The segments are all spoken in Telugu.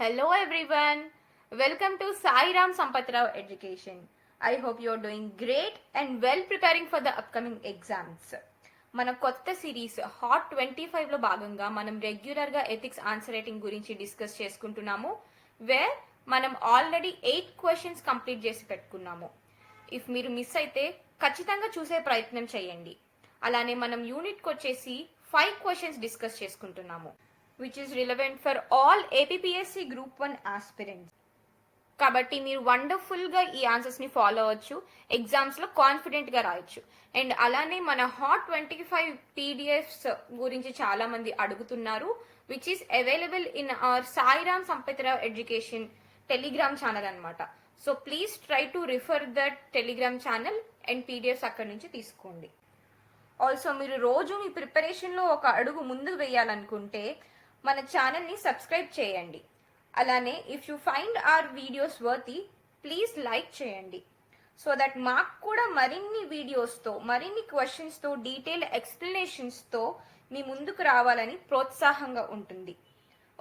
Hello everyone. Welcome to Sai Ram Sampatrao Education. I hope you are doing great and well preparing for the upcoming exams. మన కొత్త సిరీస్ హాట్ 25లో భాగంగా మనం రెగ్యులర్గా ఎథిక్స్ ఆన్సర్ రైటింగ్ గురించి డిస్కస్ చేసుకుంటున్నాము. వేర్ మనం ఆల్రెడీ 8 క్వశ్చన్స్ కంప్లీట్ చేసి పెట్టుకున్నాము. ఇఫ్ మీరు మిస్ అయితే ఖచ్చితంగా చూసే ప్రయత్నం చేయండి. అలానే మనం యూనిట్కి వచ్చేసి 5 క్వశ్చన్స్ డిస్కస్ చేసుకుంటున్నాము, which is relevant for all APPSC Group 1 aspirants. కాబట్టి మీరు వండర్ఫుల్గా ఈ ఆన్సర్స్ని ఫాలో అవ్వచ్చు, ఎగ్జామ్స్లో కాన్ఫిడెంట్గా రాయొచ్చు. అండ్ అలానే మన హాట్ 25 పీడిఎఫ్స్ గురించి చాలామంది అడుగుతున్నారు, which is available in our Sairam Sampathrao education Telegram channel అనమాట. So please try to refer that Telegram channel and PDFs అక్కడి నుంచి తీసుకోండి. ఆల్సో మీరు రోజు మీ ప్రిపరేషన్లో ఒక అడుగు ముందుకు వేయాలనుకుంటే మన ఛానల్ని సబ్స్క్రైబ్ చేయండి. అలానే if you find our videos worthy please like చేయండి, సో దట్ మాకు కూడా మరిన్ని వీడియోస్తో మరిన్ని క్వశ్చన్స్తో డీటెయిల్ ఎక్స్ప్లెనేషన్స్తో మీ ముందుకు రావాలని ప్రోత్సాహంగా ఉంటుంది.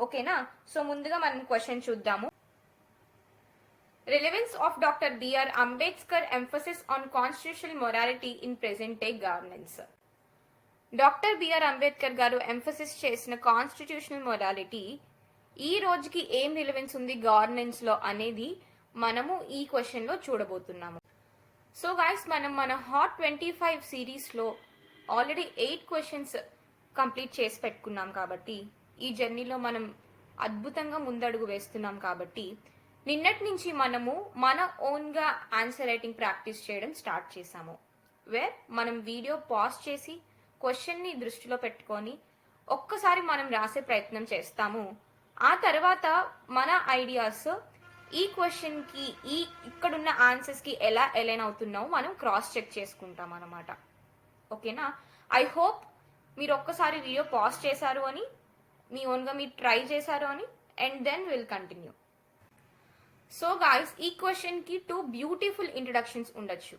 ఓకేనా? సో ముందుగా మనం క్వశ్చన్ చూద్దాము. Relevance of doctor BR Ambedkar emphasis on constitutional morality in present day governance. Doctor BR Ambedkar గారు ఎంఫసిస్ చేసిన కాన్స్టిట్యూషనల్ మొరాలిటీ ఈ రోజుకి ఏం రిలవెన్స్ ఉంది గవర్నెన్స్లో అనేది మనము ఈ క్వశ్చన్లో చూడబోతున్నాము. సో గైస్, మనం మన హాట్ 25 సిరీస్లో ఆల్రెడీ 8 క్వశ్చన్స్ కంప్లీట్ చేసి పెట్టుకున్నాం కాబట్టి ఈ జర్నీలో మనం అద్భుతంగా ముందడుగు వేస్తున్నాం. కాబట్టి నిన్నటి నుంచి మనము మన ఓన్గా ఆన్సర్ రైటింగ్ ప్రాక్టీస్ చేయడం స్టార్ట్ చేసాము. వేర్ మనం వీడియో పాజ్ చేసి క్వశ్చన్ని దృష్టిలో పెట్టుకొని ఒక్కసారి మనం రాసే ప్రయత్నం చేస్తాము. ఆ తర్వాత మన ఐడియాస్ ఈ క్వశ్చన్కి ఇక్కడున్న ఆన్సర్స్కి ఎలా అలైన్ అవుతున్నామో మనం క్రాస్ చెక్ చేసుకుంటాం అన్నమాట. ఓకేనా? ఐ హోప్ మీరు ఒక్కసారి వీడియో పాజ్ చేశారు అని, మీ ఓన్గా మీరు ట్రై చేశారు అని, and then will continue. So guys, ఈ క్వశ్చన్కి 2 బ్యూటిఫుల్ ఇంట్రడక్షన్స్ ఉండొచ్చు.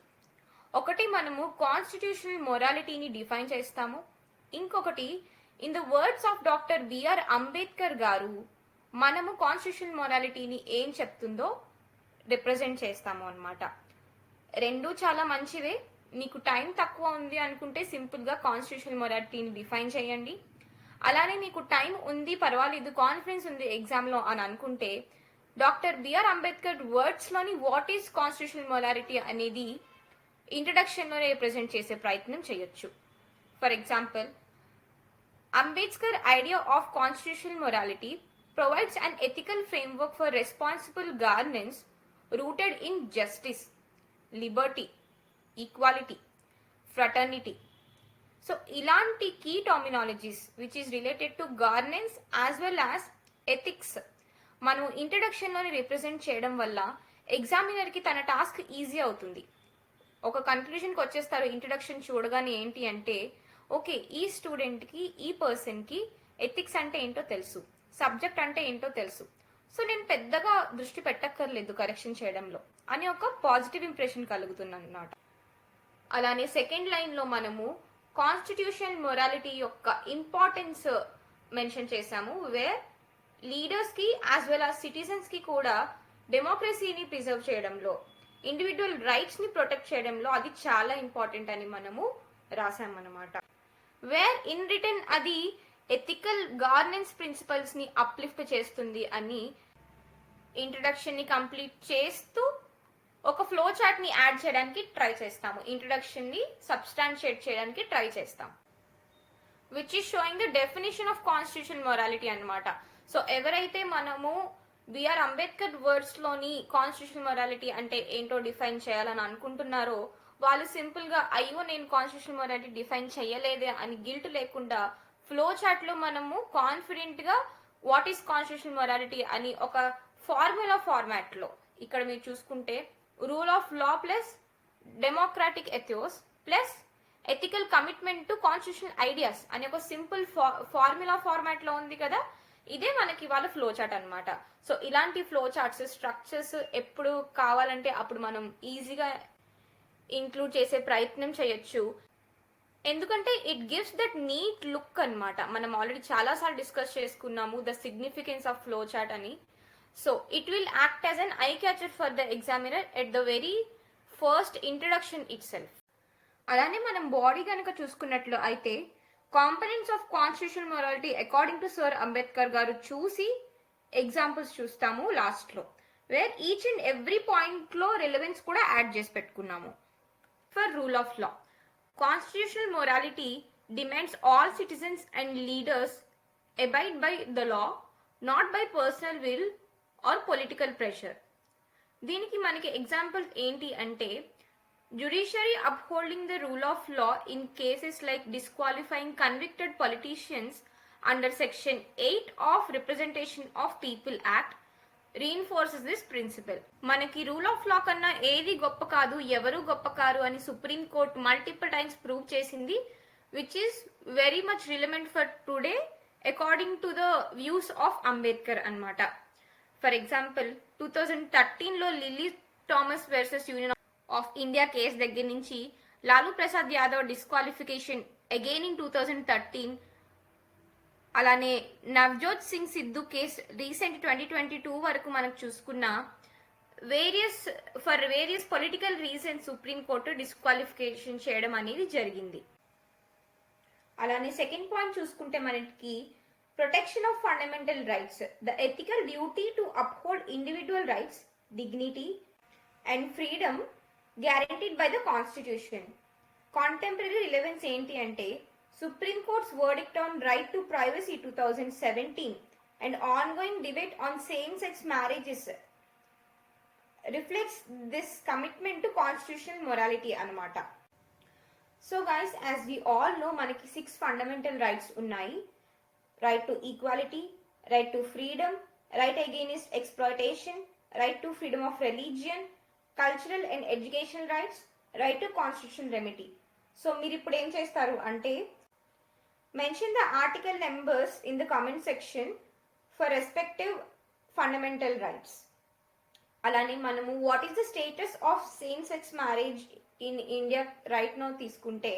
ఒకటి మనము కాన్స్టిట్యూషనల్ మొరాలిటీని డిఫైన్ చేస్తాము, ఇంకొకటి in the words of doctor BR Ambedkar గారు మనము కాన్స్టిట్యూషనల్ మొరాలిటీని ఏం చెప్తుందో రిప్రజెంట్ చేస్తాము అన్నమాట. రెండు చాలా మంచివే. మీకు టైం తక్కువ ఉంది అనుకుంటే సింపుల్గా కాన్స్టిట్యూషనల్ మొరాలిటీని డిఫైన్ చేయండి. అలానే మీకు టైం ఉంది, పర్వాలేదు, కాన్ఫిడెన్స్ ఉంది ఎగ్జామ్లో అని అనుకుంటే డాక్టర్ బిఆర్ అంబేద్కర్ వర్డ్స్లోని వాట్ ఈస్ కాన్స్టిట్యూషనల్ మొరాలిటీ అనేది ఇంట్రడక్షన్లోనే రిప్రజెంట్ చేసే ప్రయత్నం చేయొచ్చు. For example, Ambedkar idea of constitutional morality provides an ethical framework for responsible governance rooted in justice, liberty, equality, fraternity. So ఇలాంటి key terminologies which is related to governance as well as ethics మనం ఇంట్రడక్షన్లోని రిప్రజెంట్ చేయడం వల్ల ఎగ్జామినర్కి తన టాస్క్ ఈజీ అవుతుంది. ఒక కన్క్లూజన్కి వచ్చేస్తారు ఇంట్రడక్షన్ చూడగానే. ఏంటి అంటే, ఓకే, ఈ స్టూడెంట్కి, ఈ పర్సన్కి ఎథిక్స్ అంటే ఏంటో తెలుసు, సబ్జెక్ట్ అంటే ఏంటో తెలుసు, సో నేను పెద్దగా దృష్టి పెట్టక్కర్లేదు కరెక్షన్ చేయడంలో అని ఒక పాజిటివ్ ఇంప్రెషన్ కలుగుతుంది అన్నమాట. అలానే సెకండ్ లైన్లో మనము కాన్స్టిట్యూషనల్ మొరాలిటీ యొక్క ఇంపార్టెన్స్ మెన్షన్ చేశాము. వేర్ లీడర్స్కి యాజ్ వెల్ యాజ్ సిటిజన్స్కి కూడా డెమోక్రసీని ప్రిజర్వ్ చేయడంలో, ఇండివిజువల్ రైట్స్ని ప్రొటెక్ట్ చేయడంలో అది చాలా ఇంపార్టెంట్ అని మనము రాసామన్నమాట. వేర్ ఇన్ రిటర్న్ అది ఎథికల్ గవర్నెన్స్ ప్రిన్సిపల్స్ని అప్లిఫ్ట్ చేస్తుంది అని ఇంట్రడక్షన్ని కంప్లీట్ చేస్తూ ఒక ఫ్లో చార్ట్ని యాడ్ చేయడానికి ట్రై చేస్తాము. ఇంట్రడక్షన్ని సబ్స్టాన్షియేట్ చేయడానికి ట్రై చేస్తాం, which is showing the definition of constitutional morality అన్నమాట. సో ఎవరైతే మనము బిఆర్ అంబేద్కర్ వర్డ్స్లోని కాన్స్టిట్యూషనల్ మొరాలిటీ అంటే ఏంటో డిఫైన్ చేయాలని అనుకుంటున్నారో వాళ్ళు సింపుల్గా అయ్యో నేను కాన్స్టిట్యూషనల్ మొరాలిటీ డిఫైన్ చేయలేదే అని గిల్ట్ లేకుండా ఫ్లో చార్ట్లో మనము కాన్ఫిడెంట్గా వాట్ ఈస్ కాన్స్టిట్యూషనల్ మొరాలిటీ అని ఒక ఫార్ములా ఫార్మాట్లో ఇక్కడ మీరు చూసుకుంటే rule of law plus democratic ఎథియోస్ plus ethical commitment to constitutional ideas అని ఒక సింపుల్ ఫార్ములా ఫార్మాట్లో ఉంది కదా. ఇదే మనకి వాళ్ళ ఫ్లో చార్ట్ అనమాట. సో ఇలాంటి ఫ్లో చార్ట్స్, స్ట్రక్చర్స్ ఎప్పుడు కావాలంటే అప్పుడు మనం ఈజీగా ఇంక్లూడ్ చేసే ప్రయత్నం చేయొచ్చు. ఎందుకంటే it gives that neat look అన్నమాట. మనం ఆల్రెడీ చాలాసార్లు డిస్కస్ చేసుకున్నాము the significance of flow chart అని. So it will act as an eye catcher for the examiner at the very first introduction itself. అలానే మనం బాడీ కనుక చూసుకున్నట్లు అయితే components of constitutional morality according to sir Ambedkar గారు చూసి ఎగ్జాంపుల్స్ చూస్తాము లాస్ట్లో, వేర్ ఈచ్ అండ్ ఎవ్రీ పాయింట్లో రిలవెన్స్ కూడా యాడ్ చేసి పెట్టుకున్నాము. For rule of law, constitutional morality demands all citizens and leaders abide by the law, not by personal will or political pressure. దీనికి మనకి ఎగ్జాంపుల్స్ ఏంటి అంటే, judiciary upholding the rule of law in cases like disqualifying convicted politicians under section 8 of Representation of People Act reinforces this principle. మనకి రూల్ ఆఫ్ లా కన్నా ఏది గొప్ప కాదు, ఎవరు గొప్ప కారు అని supreme court multiple times prove చేసింది, which is very much relevant for today according to the views of Ambedkar anamata. For example, 2013 లో lily Thomas versus union of India case దగ్గర నుంచి Lalu Prasad Yadav disqualification again in 2013, అలానే నవ్జోత్ సింగ్ సిద్ధు కేస్ రీసెంట్ 2022 వరకు మనకు చూసుకున్న various political reasons supreme court disqualification చేయడం అనేది జరిగింది. అలానే సెకండ్ పాయింట్ చూసుకుంటే మనకి protection of fundamental rights, the ethical duty to uphold individual rights, dignity and freedom guaranteed by the constitution. Contemporary relevance ఏంటి అంటే, supreme courts verdict on right to privacy 2017 and ongoing debate on same sex marriages reflects this commitment to constitutional morality అన్నమాట. So guys, as we all know, మనకి 6 ఫండమెంటల్ రైట్స్ ఉన్నాయి. Right to equality, right to freedom, right against exploitation, right to freedom of religion, cultural and educational rights, right to constitutional remedy. So మీరు ఇప్పుడు ఏం చేస్తారు అంటే, mention the article numbers in the comment section for respective fundamental rights. అలానే మనము what is the status of same sex marriage in India right now తీసుకుంటే,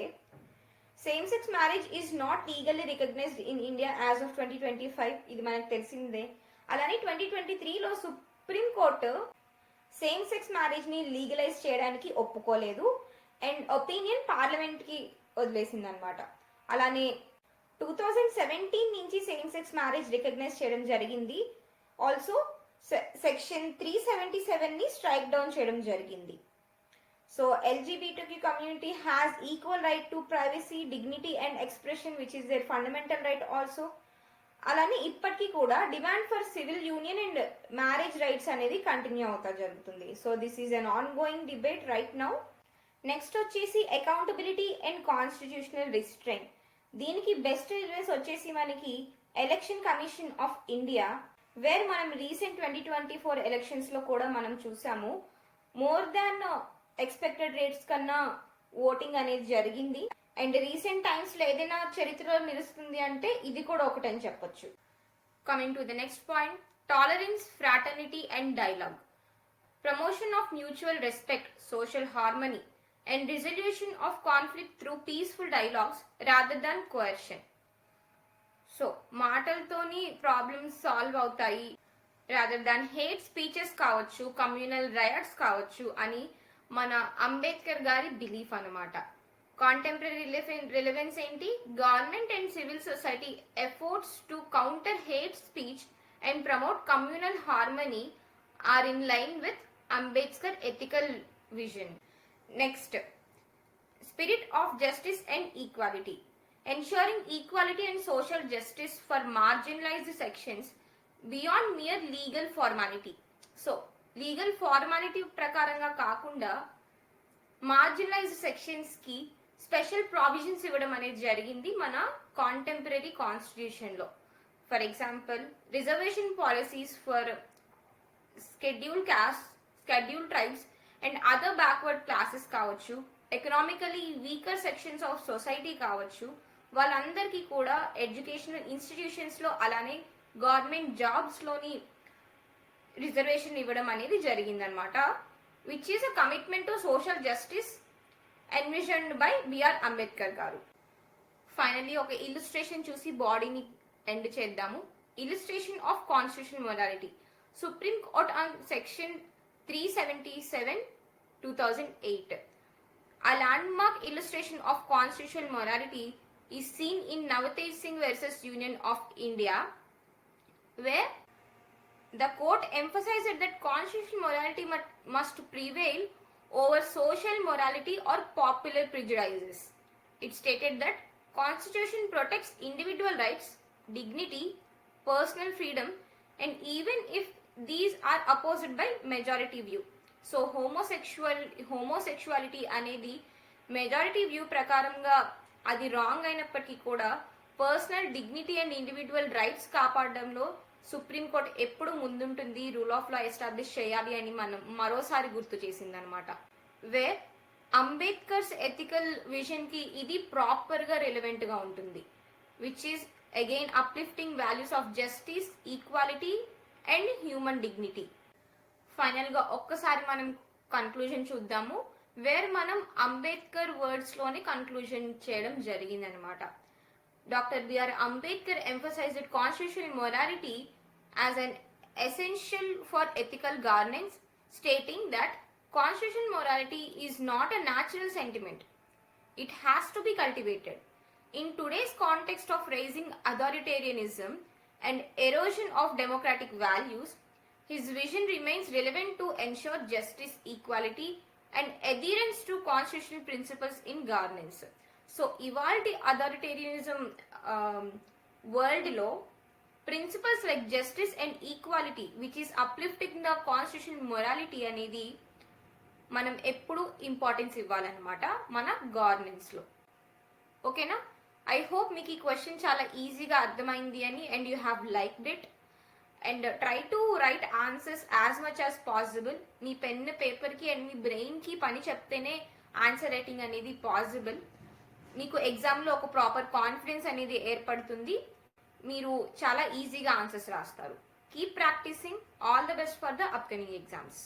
same sex marriage is not legally recognised in India as of 2025, ఇది మనకు తెలిసిందే. అలానే 2023లో supreme court same sex marriage ని లీగలైజ్ చేయడానికి ఒప్పుకోలేదు అండ్ ఒపీనియన్ పార్లమెంట్ కి వదిలేసింది అనమాట. అలానే 2017 నుంచి సేమ్ సెక్స్ మ్యారేజ్ రికగ్నైజ్ చేయడం జరిగింది. ఆల్సో సెక్షన్ 377 ని స్ట్రైక్ డౌన్ చేయడం జరిగింది. So LGBTQ community has equal right to privacy, dignity and expression, which is their fundamental right also. అలానే ఇప్పటికీ కూడా demand for civil union and marriage rights అనేది కంటిన్యూ అవుతా జరుగుతుంది. So this is an ongoing debate right now. Next వచ్చేసి అకౌంటబిలిటీ అండ్ కాన్స్టిట్యూషనల్ రిస్ట్రెయింట్. దీనికి బెస్ట్ రిజల్ట్స్ వచ్చేసి మనకి election commission of India, where మనం రీసెంట్ 2024 ఎలక్షన్స్ లో కూడా మనం చూసాము, మోర్ దాన్ ఎక్స్పెక్టెడ్ రేట్స్ కన్నా ఓటింగ్ అనేది జరిగింది. అండ్ రీసెంట్ టైమ్స్ లో ఏదైనా చరిత్రలో నిలుస్తుంది అంటే ఇది కూడా ఒకటని చెప్పొచ్చు. Coming to the next point, tolerance, fraternity and dialogue, promotion of mutual respect, social harmony and resolution of conflict through peaceful dialogues rather than coercion. So మాటలతోని ప్రాబ్లమ్స్ సాల్వ్ అవుతాయి రాదర్ దాన్ హేట్ స్పీచెస్ కావచ్చు, కమ్యూనల్ రయాట్స్ కావచ్చు అని మన అంబేద్కర్ గారి బిలీఫ్ అన్నమాట. కాంటెంపరీ రిలవెన్స్ ఏంటి, government and civil society efforts to counter hate speech and promote communal harmony are in line with Ambedkar ethical vision. Next, spirit of justice and equality, ensuring equality and social justice for marginalized sections beyond mere legal formality. So legal formality ప్రకారంగా కాకుండా మార్జినలైజ్డ్ సెక్షన్స్ కి స్పెషల్ ప్రావిజన్స్ ఇవ్వడం అనేది జరిగింది మన కాంటెంపరీ కాన్స్టిట్యూషన్ లో. For example, reservation policies for scheduled caste, scheduled tribes and other backward classes కావచ్చు, economically weaker sections of society కావచ్చు, వాళ్ళందరికీ కూడా ఎడ్యుకేషనల్ ఇన్స్టిట్యూషన్స్ లో అలానే గవర్నమెంట్ జాబ్స్ లోని రిజర్వేషన్ ఇవ్వడం అనేది జరిగిందనమాట, which is a commitment to social justice envisioned by BR Ambedkar గారు. ఫైనల్లీ ఒక ఇల్లుస్ట్రేషన్ చూసి బాడీని ఎండ్ చేద్దాము. Illustration of constitutional morality. Supreme Court on Section 377 2008. A landmark illustration of constitutional morality is seen in Navatej Singh versus Union of India, where the court emphasized that constitutional morality must prevail over social morality or popular prejudices. It stated that Constitution protects individual rights, dignity, personal freedom, and even if these are opposed by majority view. So homosexuality అనేది మెజారిటీ వ్యూ ప్రకారంగా అది రాంగ్ అయినప్పటికీ కూడా personal dignity and individual rights కాపాడడంలో సుప్రీంకోర్టు ఎప్పుడు ముందుంటుంది, రూల్ ఆఫ్ లా ఎస్టాబ్లిష్ చేయాలి అని మనం మరోసారి గుర్తు చేసింది అనమాట. వేర్ అంబేద్కర్స్ ఎథికల్ విజన్ కి ఇది ప్రాపర్ గా రిలవెంట్ గా ఉంటుంది, which is again uplifting values of justice, equality and human dignity. Final గా ఒక్కసారి మనం కన్క్లూజన్ చూద్దాము, వేర్ మనం అంబేద్కర్ వర్డ్స్ లోనే కన్క్లూజన్ చేయడం జరిగింది అనమాట. Doctor BR Ambedkar emphasized constitutional morality as an essential for ethical governance, stating that constitutional morality is not a natural sentiment. It has to be cultivated. In today's context of raising authoritarianism and erosion of democratic values, his vision remains relevant to ensure justice, equality, and adherence to constitutional principles in governance. సో ఇవాల్టి అథారిటేరియనిజం వరల్డ్లో principles like justice and equality which is uplifting the constitution morality అనేది మనం ఎప్పుడు ఇంపార్టెన్స్ ఇవ్వాలన్నమాట మన గవర్నెన్స్లో. ఓకేనా? ఐ హోప్ మీకు ఈ క్వశ్చన్ చాలా ఈజీగా అర్థమైంది అని and you have liked it. And try to right answers as much as possible. Me pen పేపర్కి అండ్ మీ బ్రెయిన్కి పని చెప్తేనే ఆన్సర్ రైటింగ్ అనేది పాసిబుల్. మీకు ఎగ్జామ్లో ఒక ప్రాపర్ కాన్ఫిడెన్స్ అనేది ఏర్పడుతుంది, మీరు చాలా ఈజీగా ఆన్సర్స్ రాస్తారు. Keep practicing. All the best for the upcoming exams.